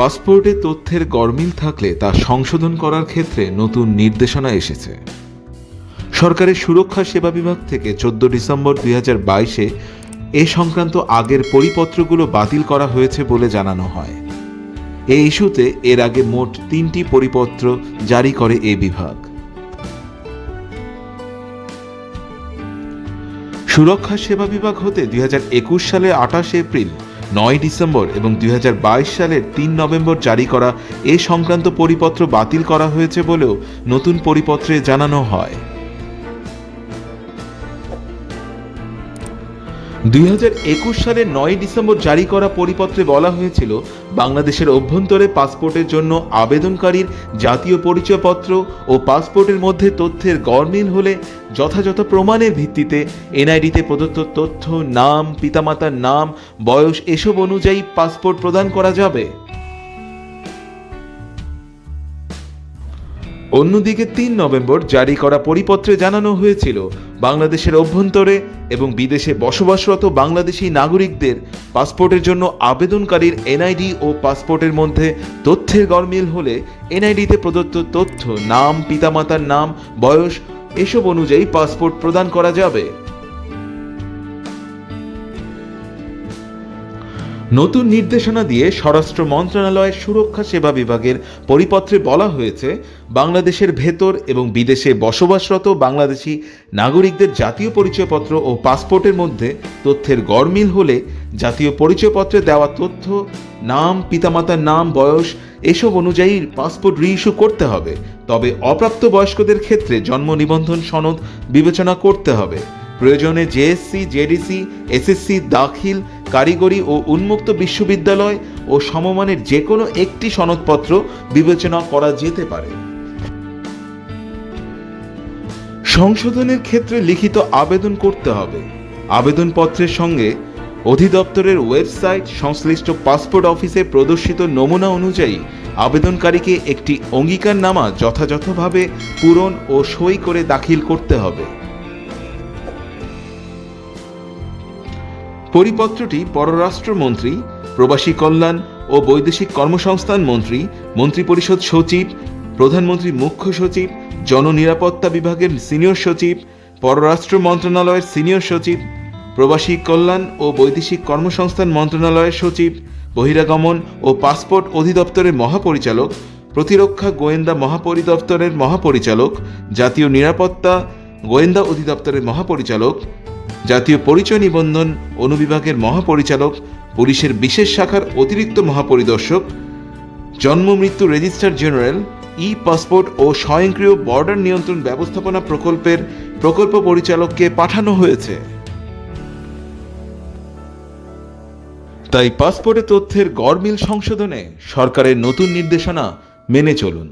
পাসপোর্টে তথ্যের গরমিল থাকলে তা সংশোধন করার ক্ষেত্রে নতুন নির্দেশনা এসেছে। সরকারের সুরক্ষা সেবা বিভাগ থেকে 14 ডিসেম্বর 2022-এ এ সংক্রান্ত আগের পরিপত্রগুলো বাতিল করা হয়েছে বলে জানানো হয়। এই ইস্যুতে এর আগে মোট 3টি পরিপত্র জারি করে এ বিভাগ। সুরক্ষা সেবা বিভাগ হতে 2021 সালের 28 এপ্রিল, 9 ডিসেম্বর এবং 2022 সালের 3 নভেম্বর জারি করা এ সংক্রান্ত পরিপত্র বাতিল করা হয়েছে বলেও নতুন পরিপত্রে জানানো হয়। 2021 সালের 9 ডিসেম্বর জারি করা পরিপত্রে বলা হয়েছিল, বাংলাদেশের অভ্যন্তরে পাসপোর্টের জন্য আবেদনকারীর জাতীয় পরিচয়পত্র ও পাসপোর্টের মধ্যে তথ্যের গরমিল হলে যথাযথ প্রমাণের ভিত্তিতে এনআইডিতে প্রদত্ত তথ্য, নাম, পিতামাতার নাম, বয়স এসব অনুযায়ী পাসপোর্ট প্রদান করা যাবে। অন্যদিকে 3 নভেম্বর জারি করা পরিপত্রে জানানো হয়েছিল, বাংলাদেশের অভ্যন্তরে এবং বিদেশে বসবাসরত বাংলাদেশি নাগরিকদের পাসপোর্টের জন্য আবেদনকারীর এনআইডি ও পাসপোর্টের মধ্যে তথ্যের গরমিল হলে এনআইডিতে প্রদত্ত তথ্য, নাম, পিতামাতার নাম, বয়স এসব অনুযায়ী পাসপোর্ট প্রদান করা যাবে। নতুন নির্দেশনা দিয়ে স্বরাষ্ট্র মন্ত্রণালয়ের সুরক্ষা সেবা বিভাগের পরিপত্রে বলা হয়েছে, বাংলাদেশের ভেতর এবং বিদেশে বসবাসরত বাংলাদেশি নাগরিকদের জাতীয় পরিচয়পত্র ও পাসপোর্টের মধ্যে তথ্যের গরমিল হলে জাতীয় পরিচয়পত্রে দেওয়া তথ্য, নাম, পিতামাতার নাম, বয়স এসব অনুযায়ী পাসপোর্ট রিইস্যু করতে হবে। তবে অপ্রাপ্তবয়স্কদের ক্ষেত্রে জন্ম নিবন্ধন সনদ বিবেচনা করতে হবে। প্রয়োজনে জেএসসি, জেডিসি, এসএসসি দাখিল, কারিগরি ও উন্মুক্ত বিশ্ববিদ্যালয় ও সমমানের যে কোনো একটি সনদপত্র বিবেচনা করা যেতে পারে। সংশোধনের ক্ষেত্রে লিখিত আবেদন করতে হবে। আবেদনপত্রের সঙ্গে অধিদপ্তরের ওয়েবসাইট, সংশ্লিষ্ট পাসপোর্ট অফিসে প্রদর্শিত নমুনা অনুযায়ী আবেদনকারীকে একটি অঙ্গীকারনামা যথাযথভাবে পূরণ ও সই করে দাখিল করতে হবে। পরিপত্রটি পররাষ্ট্রমন্ত্রী, প্রবাসী কল্যাণ ও বৈদেশিক কর্মসংস্থান মন্ত্রী, মন্ত্রিপরিষদ সচিব, প্রধানমন্ত্রীর মুখ্য সচিব, জননিরাপত্তা বিভাগের সিনিয়র সচিব, পররাষ্ট্র মন্ত্রণালয়ের সিনিয়র সচিব, প্রবাসী কল্যাণ ও বৈদেশিক কর্মসংস্থান মন্ত্রণালয়ের সচিব, বহিরাগমন ও পাসপোর্ট অধিদপ্তরের মহাপরিচালক, প্রতিরক্ষা গোয়েন্দা মহাপরিদপ্তরের মহাপরিচালক, জাতীয় নিরাপত্তা গোয়েন্দা অধিদপ্তরের মহাপরিচালক, জাতীয় পরিচয় নিবন্ধন অনুবিভাগের মহাপরিচালক, পুলিশের বিশেষ শাখার অতিরিক্ত মহাপরিদর্শক, জন্ম মৃত্যু রেজিস্ট্রার জেনারেল, ই পাসপোর্ট ও স্বয়ংক্রিয় বর্ডার নিয়ন্ত্রণ ব্যবস্থাপনা প্রকল্পের প্রকল্প পরিচালককে পাঠানো হয়েছে। তাই পাসপোর্টে তথ্যের গরমিল সংশোধনে সরকারের নতুন নির্দেশনা মেনে চলুন।